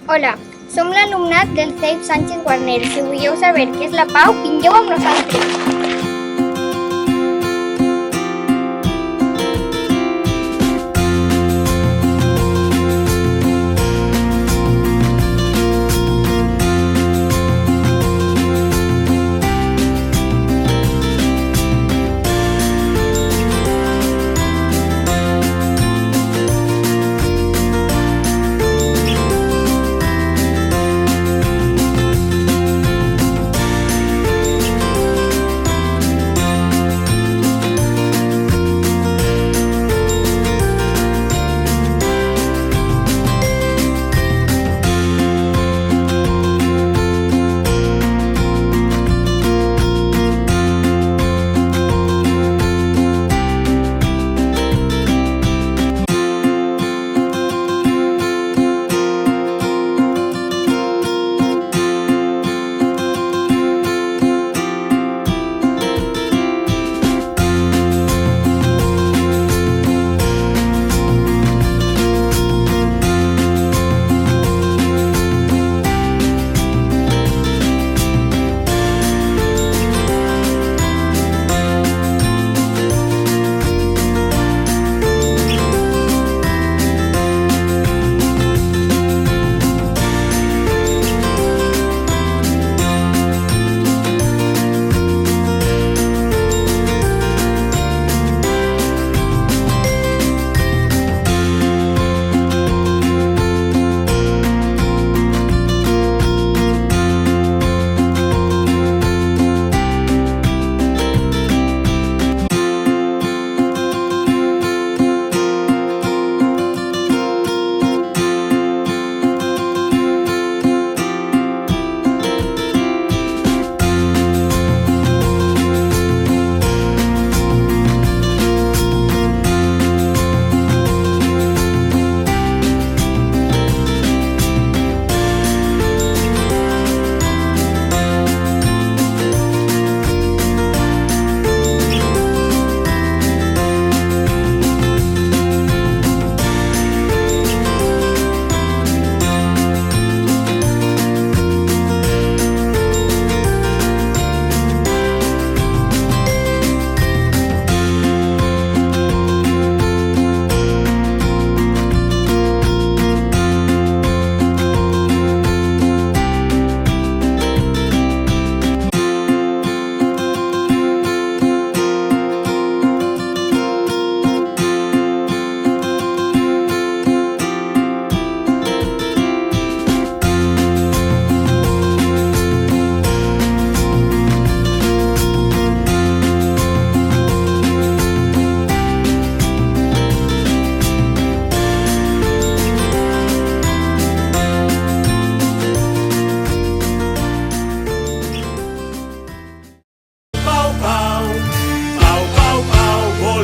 Hola, som l'alumnat del CEIP Sánchez Guarner. Si voleu saber què és la pau, vingueu amb nosaltres.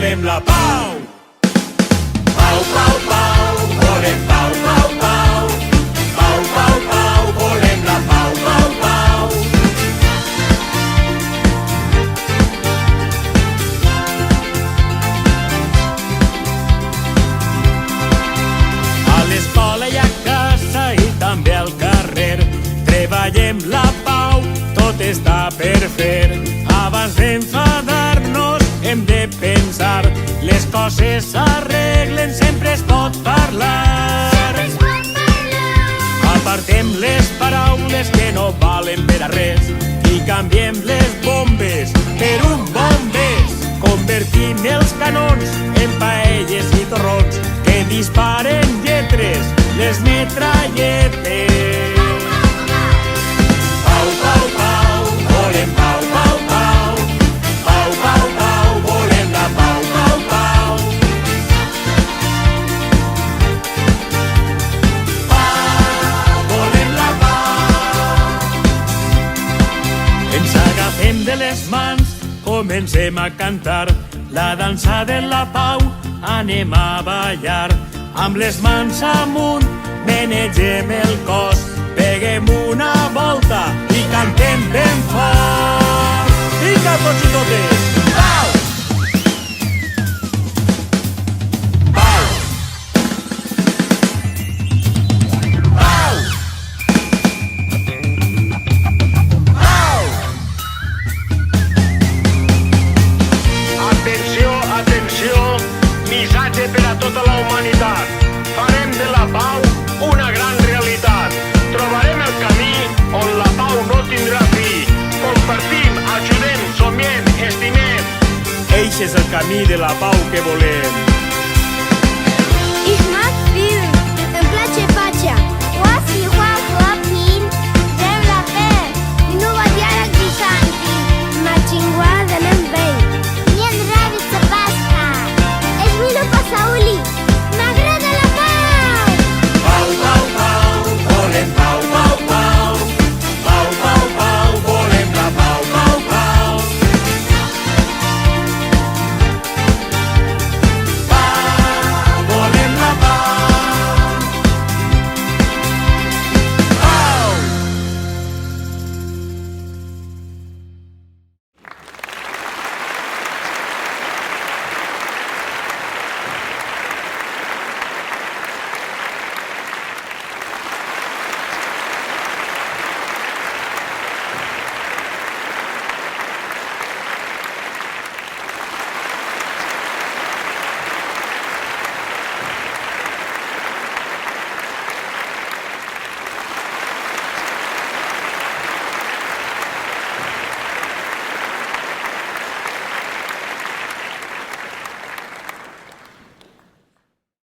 volem la pau. Pau, pau, pau, volem pau, pau, pau. Pau, pau, pau, volem la pau, pau, pau. A l'escola i a casa i també al carrer treballem la pau, tot està per fer. Abans d'enfadar-nos hem de pensar, les coses s'arreglen, sempre es pot parlar. Apartem les paraules que no valen per a res i canviem les bombes per un bombers. Convertim els canons en paelles i torrons que disparen lletres, les metralletes. Pau, pau, pau, volem pau, pau, pau. Pau, pau, pau, volem la pau, pau, pau. Pau, volem la pau. Ens agafem de les mans, comencem a cantar la dansa de la pau, anem a ballar. Amb les mans amunt, menegem el cos, peguem una volta i cantem ben fort. Vinga, tots i totes! Pau! Pau! Pau! tota la humanitat. Farem de la pau una gran realitat. Trobarem el camí on la pau no tindrà fi. Compartim, ajudem, somiem, estimem. Eix és el camí de la pau que volem.